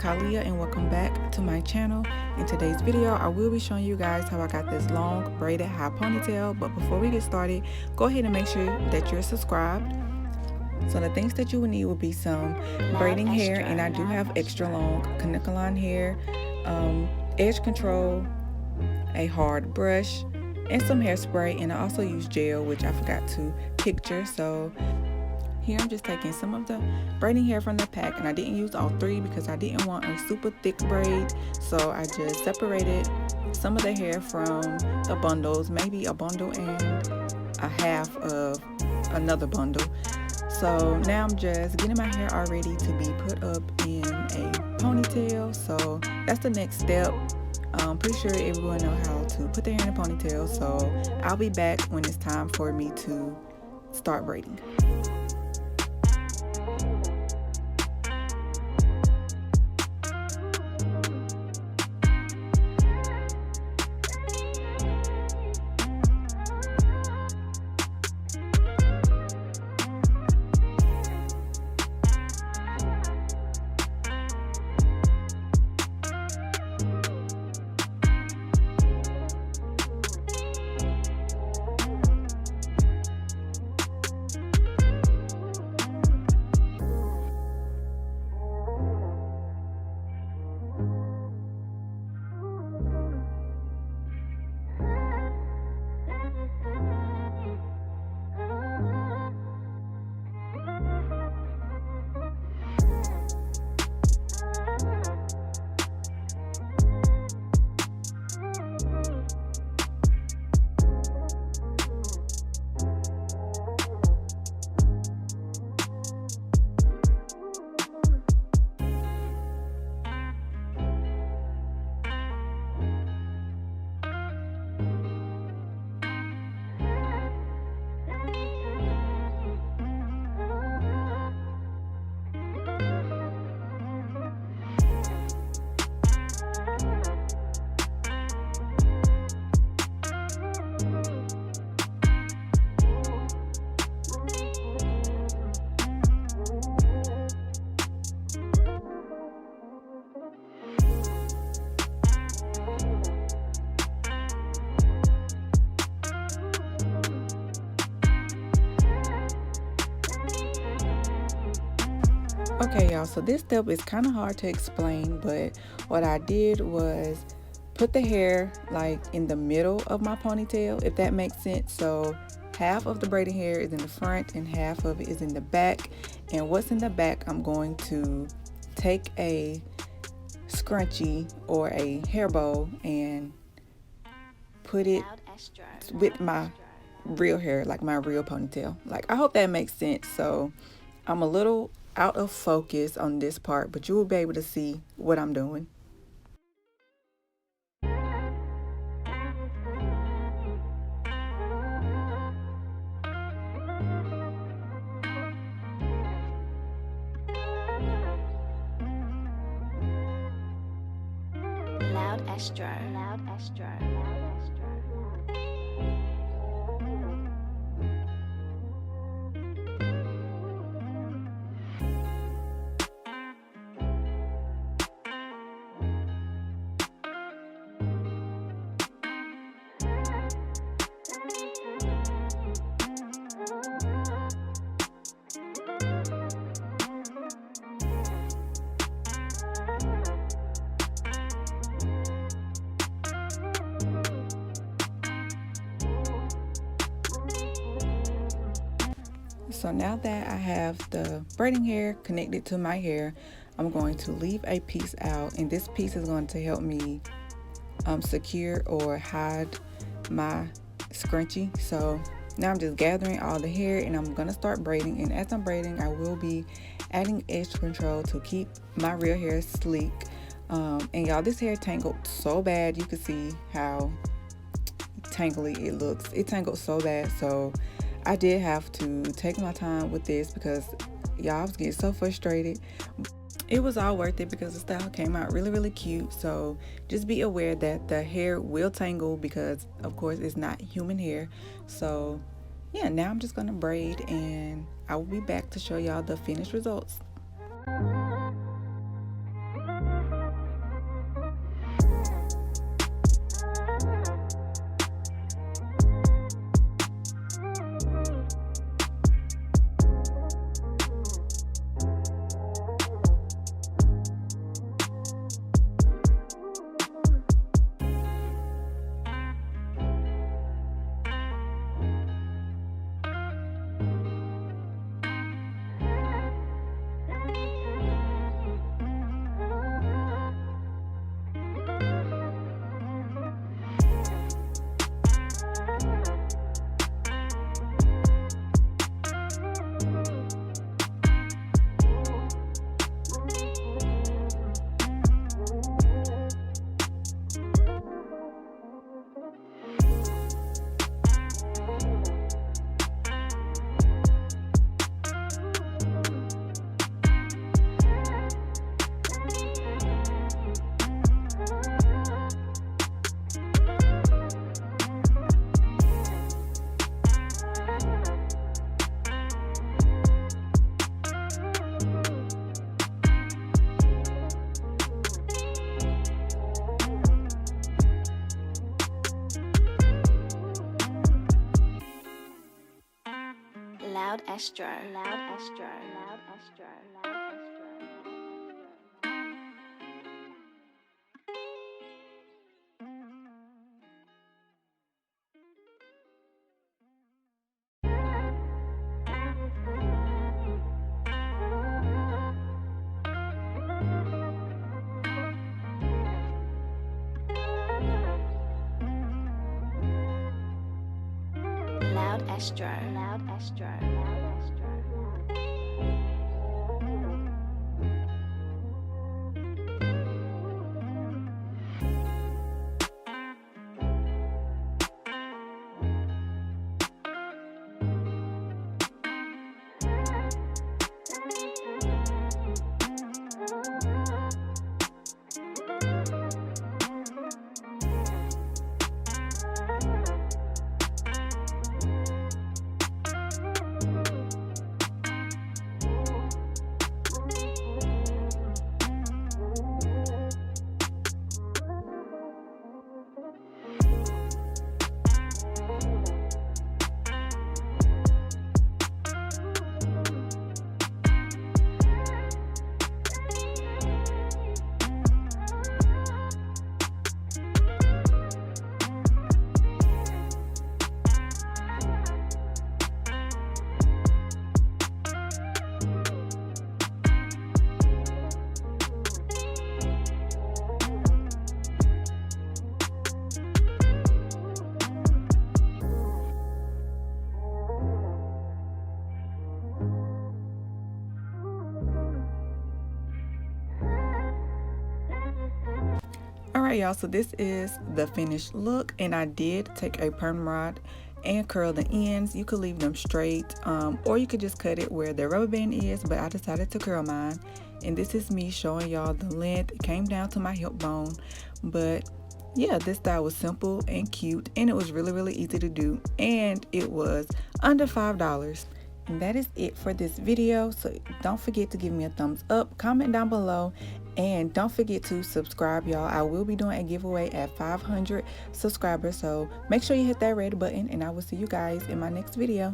Ky'Lia and welcome back to my channel. In today's video, I will be showing you guys how I got this long braided high ponytail. But before we get started, go ahead and make sure that you're subscribed. So the things that you will need will be some braiding hair, and I do have extra long Kenekalon hair, edge control, a hard brush, and some hairspray. And I also use gel, which I forgot to picture. So here I'm just taking some of the braiding hair from the pack, and I didn't use all three because I didn't want a super thick braid. So I just separated some of the hair from the bundles, maybe a bundle and a half of another bundle. So now I'm just getting my hair all ready to be put up in a ponytail. So that's the next step. I'm pretty sure everyone knows how to put their hair in a ponytail. So I'll be back when it's time for me to start braiding. Okay, y'all, so this step is kind of hard to explain, but what I did was put the hair like in the middle of my ponytail, if that makes sense. So half of the braided hair is in the front and half of it is in the back. And what's in the back, I'm going to take a scrunchie or a hair bow and put it with my real hair, like my real ponytail. Like, I hope that makes sense. So I'm a little out of focus on this part, but you will be able to see what I'm doing. Loud Astro. Loud Astro. Loud Astro. So now that I have the braiding hair connected to my hair, I'm going to leave a piece out, and this piece is going to help me secure or hide my scrunchie. So now I'm just gathering all the hair and I'm gonna start braiding, and as I'm braiding I will be adding edge control to keep my real hair sleek. And y'all, this hair tangled so bad. You can see how tangly it looks. It tangled so bad, so I did have to take my time with this because y'all, I was getting so frustrated. It was all worth it because the style came out really cute. So just be aware that the hair will tangle because of course it's not human hair. So yeah, now I'm just gonna braid and I will be back to show y'all the finished results. Loud Astro. Loud Astro. Loud Astro. Loud Astro. Loud Astro. Loud Astro. Loud Astro. Alright y'all, so this is the finished look, and I did take a perm rod and curl the ends. You could leave them straight, or you could just cut it where the rubber band is, but I decided to curl mine. And this is me showing y'all the length. It came down to my hip bone, but yeah, this style was simple and cute, and it was really easy to do, and it was under $5. And that is it for this video. So don't forget to give me a thumbs up, comment down below, and don't forget to subscribe, y'all. I will be doing a giveaway at 500 subscribers, so make sure you hit that red button, and I will see you guys in my next video.